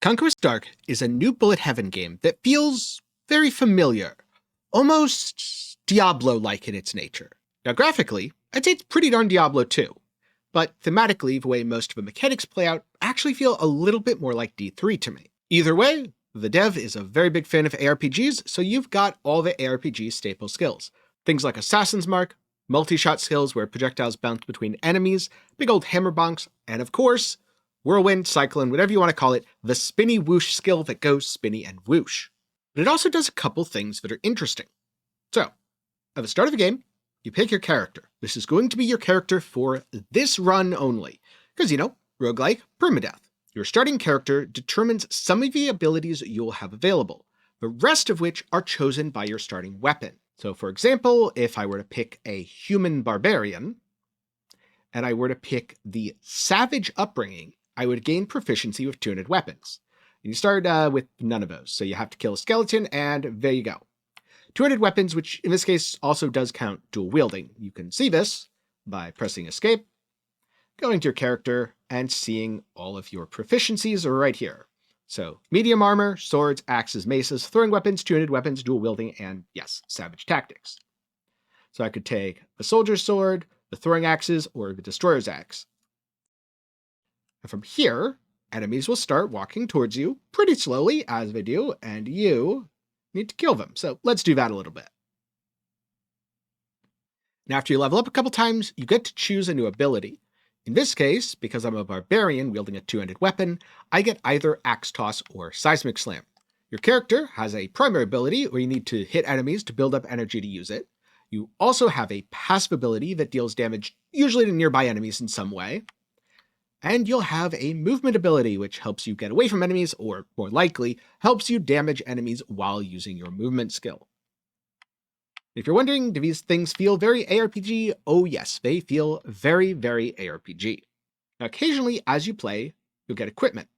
Conquest Dark is a new bullet heaven game that feels very familiar, almost Diablo-like in its nature. Now graphically, I'd say it's pretty darn Diablo too, but thematically, the way most of the mechanics play out actually feel a little bit more like D3 to me. Either way, the dev is a very big fan of ARPGs, so you've got all the ARPG staple skills. Things like Assassin's Mark, multi-shot skills where projectiles bounce between enemies, big old hammer bonks, and of course, whirlwind, cyclone, whatever you want to call it, the spinny whoosh skill that goes spinny and whoosh. But it also does a couple things that are interesting. So, at the start of the game, you pick your character. This is going to be your character for this run only. Because, roguelike, permadeath. Your starting character determines some of the abilities you'll have available, the rest of which are chosen by your starting weapon. So for example, if I were to pick a human barbarian, and I were to pick the savage upbringing, I would gain proficiency with two-handed weapons. And you start with none of those, so you have to kill a skeleton, and there you go. Two-handed weapons, which in this case also does count dual wielding. You can see this by pressing escape, going to your character, and seeing all of your proficiencies right here. So medium armor, swords, axes, maces, throwing weapons, two-handed weapons, dual wielding, and yes, savage tactics. So I could take the soldier's sword, the throwing axes, or the destroyer's axe. And from here, enemies will start walking towards you pretty slowly as they do, and you need to kill them. So let's do that a little bit. And after you level up a couple times, you get to choose a new ability. In this case, because I'm a barbarian wielding a two-handed weapon, I get either Axe Toss or Seismic Slam. Your character has a primary ability where you need to hit enemies to build up energy to use it. You also have a passive ability that deals damage usually to nearby enemies in some way. And you'll have a movement ability which helps you get away from enemies, or more likely, helps you damage enemies while using your movement skill. If you're wondering, do these things feel very ARPG? Oh yes, they feel very, very ARPG. Now, occasionally, as you play, you'll get equipment.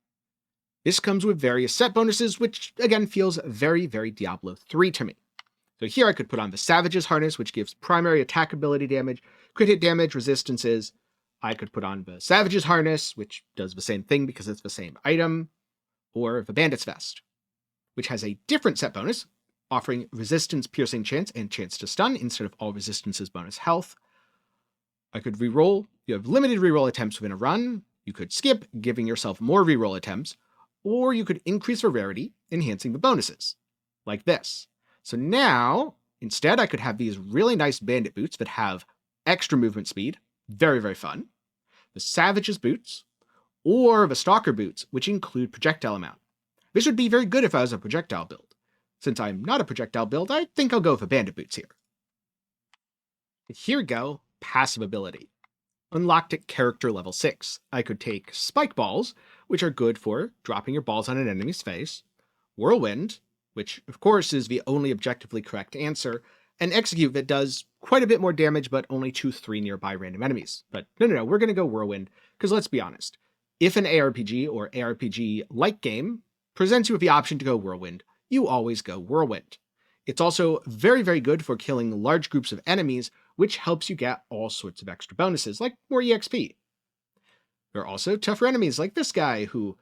This comes with various set bonuses, which again feels very, very Diablo 3 to me. So here I could put on the Savage's Harness, which gives primary attack ability damage, crit hit damage, resistances. I could put on the Savage's Harness, which does the same thing because it's the same item, or the Bandit's Vest, which has a different set bonus, offering resistance piercing chance and chance to stun instead of all resistances bonus health. I could reroll. You have limited reroll attempts within a run. You could skip, giving yourself more reroll attempts, or you could increase the rarity, enhancing the bonuses, like this. So now, instead, I could have these really nice bandit boots that have extra movement speed, very, very fun, the Savage's boots, or the Stalker boots, which include projectile amount. This would be very good if I was a projectile build. Since I'm not a projectile build, I think I'll go with the bandit boots here. Here we go, passive ability. Unlocked at character level 6. I could take spike balls, which are good for dropping your balls on an enemy's face, whirlwind, which of course is the only objectively correct answer, and execute that does quite a bit more damage but only to 3 nearby random enemies. But no, we're going to go whirlwind, because let's be honest, if an ARPG or ARPG-like game presents you with the option to go whirlwind, you always go whirlwind. It's also very, very good for killing large groups of enemies, which helps you get all sorts of extra bonuses, like more EXP. There are also tougher enemies like this guy, who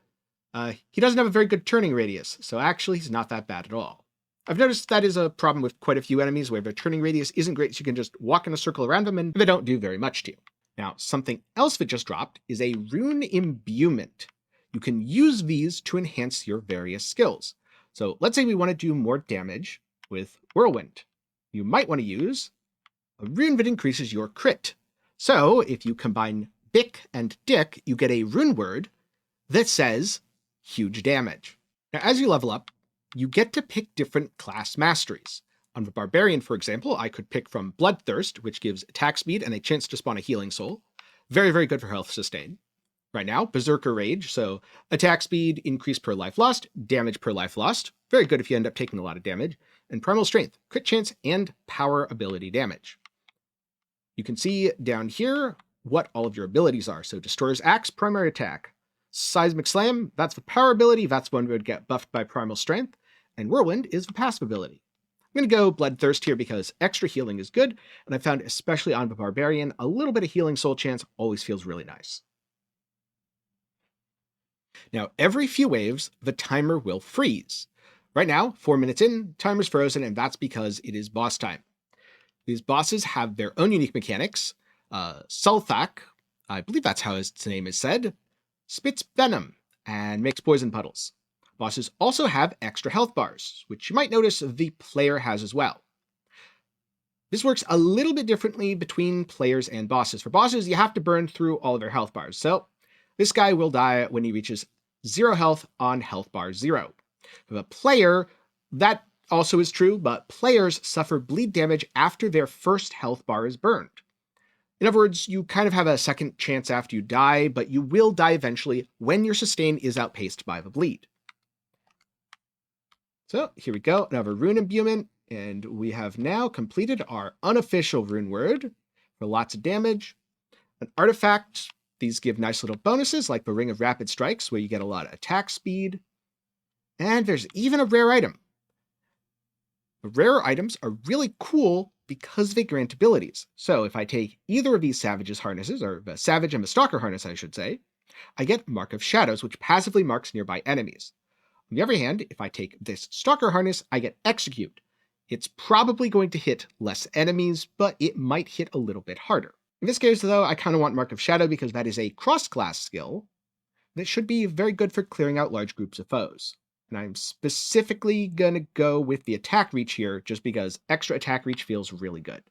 he doesn't have a very good turning radius, so actually he's not that bad at all. I've noticed that is a problem with quite a few enemies where their turning radius isn't great, so you can just walk in a circle around them and they don't do very much to you. Now, something else that just dropped is a rune imbuement. You can use these to enhance your various skills. So let's say we want to do more damage with whirlwind. You might want to use a rune that increases your crit. So if you combine Bick and Dick, you get a rune word that says huge damage. Now, as you level up, you get to pick different class masteries. On the Barbarian, for example, I could pick from Bloodthirst, which gives attack speed and a chance to spawn a healing soul. Very, very good for health sustain. Right now, Berserker Rage, so attack speed, increase per life lost, damage per life lost. Very good if you end up taking a lot of damage. And Primal Strength, crit chance, and power ability damage. You can see down here what all of your abilities are. So Destroyer's Axe, primary attack. Seismic Slam, that's the power ability, that's one that would get buffed by Primal Strength. And Whirlwind is the passive ability. I'm going to go Bloodthirst here because extra healing is good, and I found especially on the Barbarian, a little bit of healing soul chance always feels really nice. Now, every few waves, the timer will freeze. Right now, 4 minutes in, timer's frozen, and that's because it is boss time. These bosses have their own unique mechanics. Sulthak, I believe that's how his name is said, spits venom and makes poison puddles. Bosses also have extra health bars, which you might notice the player has as well. This works a little bit differently between players and bosses. For bosses, you have to burn through all of their health bars. So this guy will die when he reaches 0 health on health bar 0. For the player, that also is true, but players suffer bleed damage after their first health bar is burned. In other words, you kind of have a second chance after you die, but you will die eventually when your sustain is outpaced by the bleed. So here we go, another rune imbuement, and we have now completed our unofficial rune word for lots of damage. An artifact, these give nice little bonuses like the Ring of Rapid Strikes, where you get a lot of attack speed. And there's even a rare item. The rarer items are really cool because they grant abilities. So if I take either of these Savage's harnesses, or the Savage and the Stalker harness I should say, I get Mark of Shadows, which passively marks nearby enemies. On the other hand, if I take this Stalker harness, I get Execute. It's probably going to hit less enemies, but it might hit a little bit harder. In this case, though, I kind of want Mark of Shadow because that is a cross-class skill that should be very good for clearing out large groups of foes. And I'm specifically going to go with the attack reach here just because extra attack reach feels really good.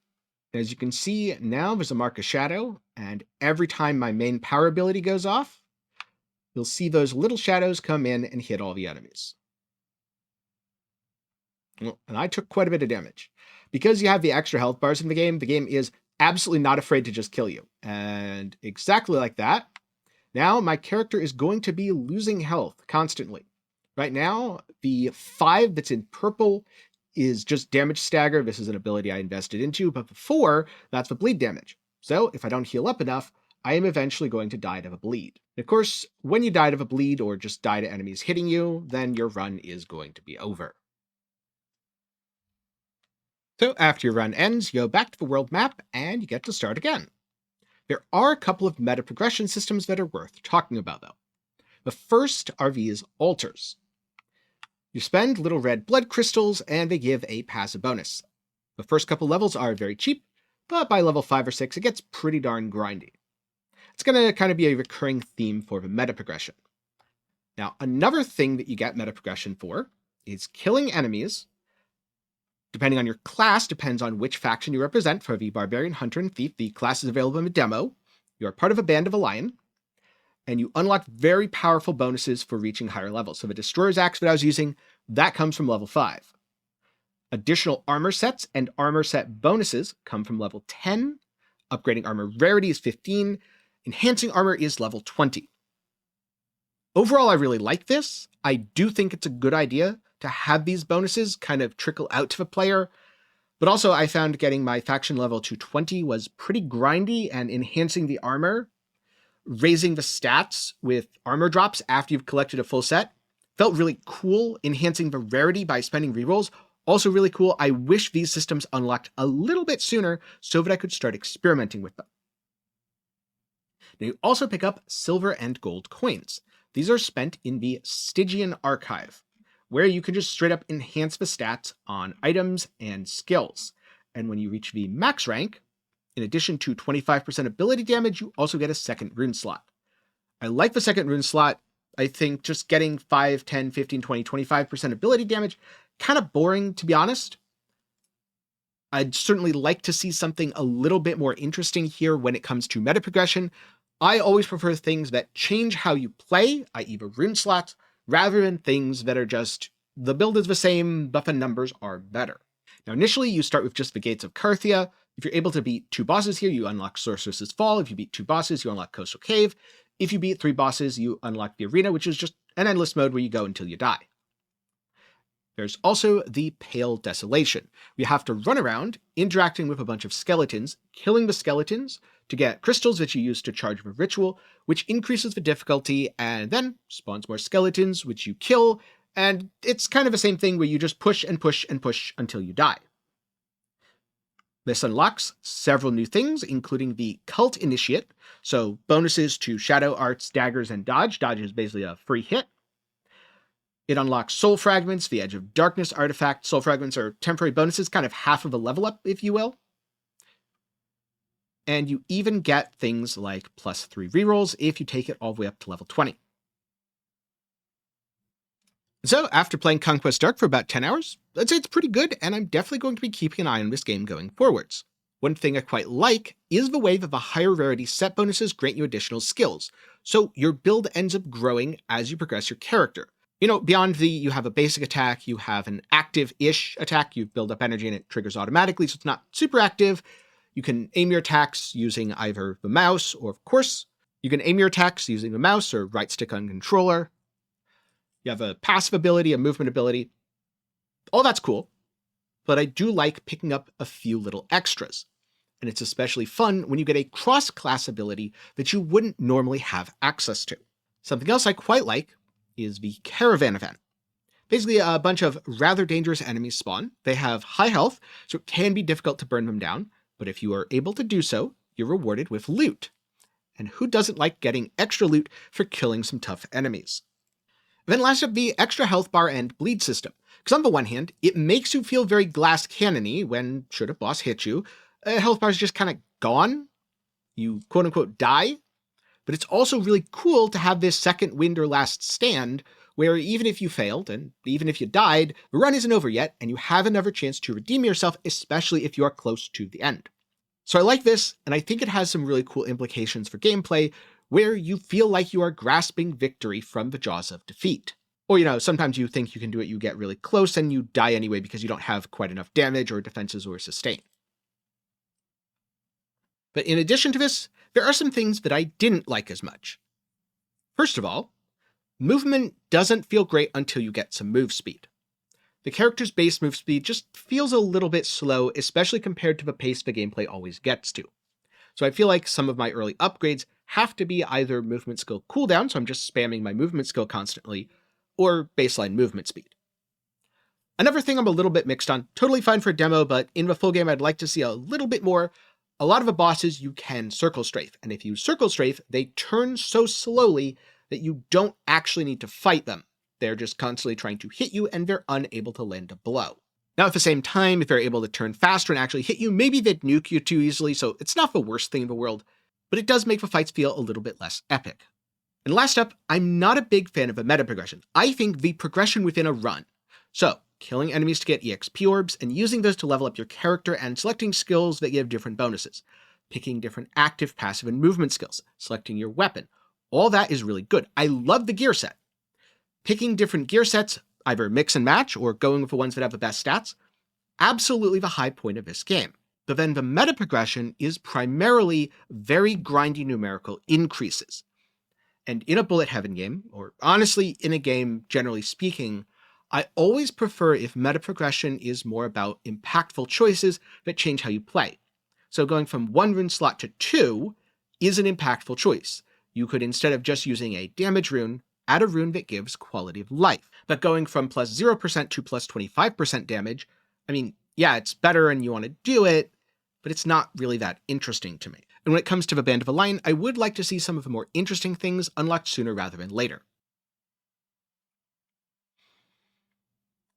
As you can see, now there's a Mark of Shadow, and every time my main power ability goes off, you'll see those little shadows come in and hit all the enemies. Well, and I took quite a bit of damage. Because you have the extra health bars in the game is absolutely not afraid to just kill you. And exactly like that, now my character is going to be losing health constantly. Right now, the 5 that's in purple is just damage stagger. This is an ability I invested into, but the 4, that's the bleed damage. So if I don't heal up enough, I am eventually going to die of a bleed. Of course, when you die of a bleed or just die to enemies hitting you, then your run is going to be over. So after your run ends, you go back to the world map and you get to start again. There are a couple of meta progression systems that are worth talking about though. The first are these altars. You spend little red blood crystals and they give a passive bonus. The first couple levels are very cheap, but by level 5 or 6 it gets pretty darn grindy. It's going to kind of be a recurring theme for the meta progression. Now, another thing that you get meta progression for is killing enemies. Depending on your class, depends on which faction you represent. For the Barbarian, Hunter, and Thief, the class is available in the demo. You are part of a Band of a Lion, and you unlock very powerful bonuses for reaching higher levels. So the Destroyer's Axe that I was using, that comes from level 5. Additional armor sets and armor set bonuses come from level 10. Upgrading armor rarity is 15. Enhancing armor is level 20. Overall, I really like this. I do think it's a good idea to have these bonuses kind of trickle out to the player. But also I found getting my faction level to 20 was pretty grindy, and enhancing the armor, raising the stats with armor drops after you've collected a full set, felt really cool. Enhancing the rarity by spending rerolls, also really cool. I wish these systems unlocked a little bit sooner so that I could start experimenting with them. Now you also pick up silver and gold coins. These are spent in the Stygian Archive, where you can just straight up enhance the stats on items and skills. And when you reach the max rank, in addition to 25% ability damage, you also get a second rune slot. I like the second rune slot. I think just getting 5, 10, 15, 20, 25% ability damage, kind of boring, to be honest. I'd certainly like to see something a little bit more interesting here when it comes to meta progression. I always prefer things that change how you play, i.e. the rune slots, rather than things that are just, the build is the same, but the numbers are better. Now initially you start with just the Gates of Carthia. If you're able to beat 2 bosses here, you unlock Sorceress's Fall. If you beat 2 bosses, you unlock Coastal Cave. If you beat 3 bosses, you unlock the Arena, which is just an endless mode where you go until you die. There's also the Pale Desolation. You have to run around, interacting with a bunch of skeletons, killing the skeletons to get crystals that you use to charge the ritual, which increases the difficulty, and then spawns more skeletons, which you kill, and it's kind of the same thing where you just push and push and push until you die. This unlocks several new things, including the Cult Initiate, so bonuses to Shadow Arts, Daggers, and Dodge. Dodge is basically a free hit. It unlocks Soul Fragments, the Edge of Darkness artifact. Soul Fragments are temporary bonuses, kind of half of a level up, if you will. And you even get things like +3 rerolls if you take it all the way up to level 20. So, after playing Conquest Dark for about 10 hours, I'd say it's pretty good, and I'm definitely going to be keeping an eye on this game going forwards. One thing I quite like is the way that the higher rarity set bonuses grant you additional skills, so your build ends up growing as you progress your character. Beyond you have a basic attack, you have an active-ish attack, you build up energy and it triggers automatically, so it's not super active. You can aim your attacks using either the mouse, or of course, you can aim your attacks using the mouse or right stick on controller. You have a passive ability, a movement ability. All that's cool, but I do like picking up a few little extras. And it's especially fun when you get a cross-class ability that you wouldn't normally have access to. Something else I quite like is the Caravan event. Basically, a bunch of rather dangerous enemies spawn. They have high health, so it can be difficult to burn them down, but if you are able to do so, you're rewarded with loot. And who doesn't like getting extra loot for killing some tough enemies? Then last up, the extra health bar and bleed system. Because on the one hand, it makes you feel very glass cannon-y when, should a boss hit you, a health bar is just kind of gone. You quote-unquote die. But it's also really cool to have this second wind or last stand, where even if you failed, and even if you died, the run isn't over yet, and you have another chance to redeem yourself, especially if you are close to the end. So I like this, and I think it has some really cool implications for gameplay, where you feel like you are grasping victory from the jaws of defeat. Or, sometimes you think you can do it, you get really close, and you die anyway because you don't have quite enough damage or defenses or sustain. But in addition to this, there are some things that I didn't like as much. First of all, movement doesn't feel great until you get some move speed. The character's base move speed just feels a little bit slow, especially compared to the pace the gameplay always gets to. So I feel like some of my early upgrades have to be either movement skill cooldown, so I'm just spamming my movement skill constantly, or baseline movement speed. Another thing I'm a little bit mixed on, totally fine for a demo, but in the full game I'd like to see a little bit more. A lot of the bosses you can circle strafe, and if you circle strafe, they turn so slowly that you don't actually need to fight them. They're just constantly trying to hit you, and they're unable to land a blow. Now, at the same time, if they're able to turn faster and actually hit you, maybe they'd nuke you too easily, so it's not the worst thing in the world, but it does make the fights feel a little bit less epic. And last up, I'm not a big fan of a meta progression. I think the progression within a run. So, killing enemies to get EXP orbs, and using those to level up your character, and selecting skills that give different bonuses. Picking different active, passive, and movement skills. Selecting your weapon. All that is really good. I love the gear set. Picking different gear sets, either mix and match, or going with the ones that have the best stats, absolutely the high point of this game. But then the meta progression is primarily very grindy numerical increases. And in a bullet heaven game, or honestly in a game generally speaking, I always prefer if meta progression is more about impactful choices that change how you play. So going from 1 rune slot to 2 is an impactful choice. You could, instead of just using a damage rune, add a rune that gives quality of life. But going from plus 0% to plus 25% damage, yeah, it's better and you want to do it, but it's not really that interesting to me. And when it comes to the Band of Aligned, I would like to see some of the more interesting things unlocked sooner rather than later.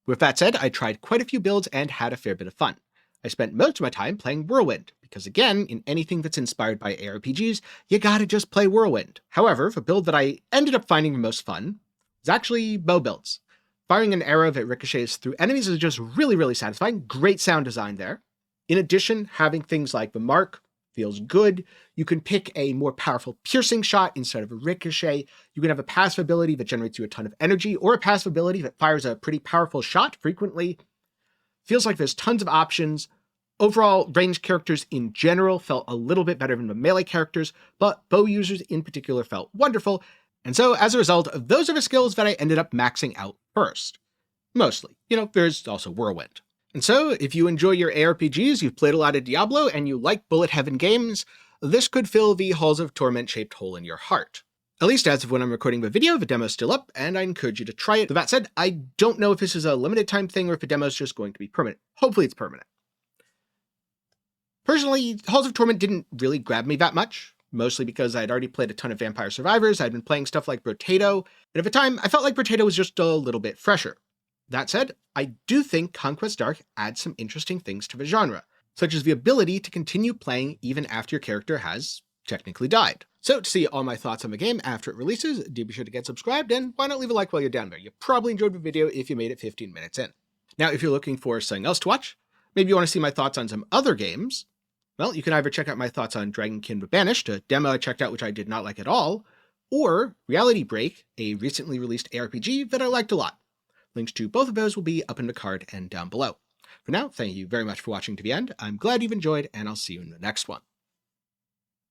With that said, I tried quite a few builds and had a fair bit of fun. I spent most of my time playing Whirlwind, because again, in anything that's inspired by ARPGs, you gotta just play Whirlwind. However, the build that I ended up finding the most fun was actually bow builds. Firing an arrow that ricochets through enemies is just really, really satisfying. Great sound design there. In addition, having things like the mark feels good. You can pick a more powerful piercing shot instead of a ricochet. You can have a passive ability that generates you a ton of energy, or a passive ability that fires a pretty powerful shot frequently. Feels like there's tons of options. Overall, ranged characters in general felt a little bit better than the melee characters, but bow users in particular felt wonderful. And so, as a result, those are the skills that I ended up maxing out first. Mostly. There's also Whirlwind. And so, if you enjoy your ARPGs, you've played a lot of Diablo, and you like bullet heaven games, this could fill the Halls of Torment-shaped hole in your heart. At least as of when I'm recording the video, the demo's still up, and I encourage you to try it. With that said, I don't know if this is a limited time thing or if the demo's just going to be permanent. Hopefully it's permanent. Personally, Halls of Torment didn't really grab me that much, mostly because I had already played a ton of Vampire Survivors, I'd been playing stuff like Brotato, and at the time, I felt like Brotato was just a little bit fresher. That said, I do think Conquest Dark adds some interesting things to the genre, such as the ability to continue playing even after your character has technically died. So to see all my thoughts on the game after it releases, do be sure to get subscribed, and why not leave a like while you're down there? You probably enjoyed the video if you made it 15 minutes in. Now, if you're looking for something else to watch, maybe you want to see my thoughts on some other games, well, you can either check out my thoughts on Dragonkin the Banished, a demo I checked out which I did not like at all, or Reality Break, a recently released ARPG that I liked a lot. Links to both of those will be up in the card and down below. For now, thank you very much for watching to the end. I'm glad you've enjoyed, and I'll see you in the next one.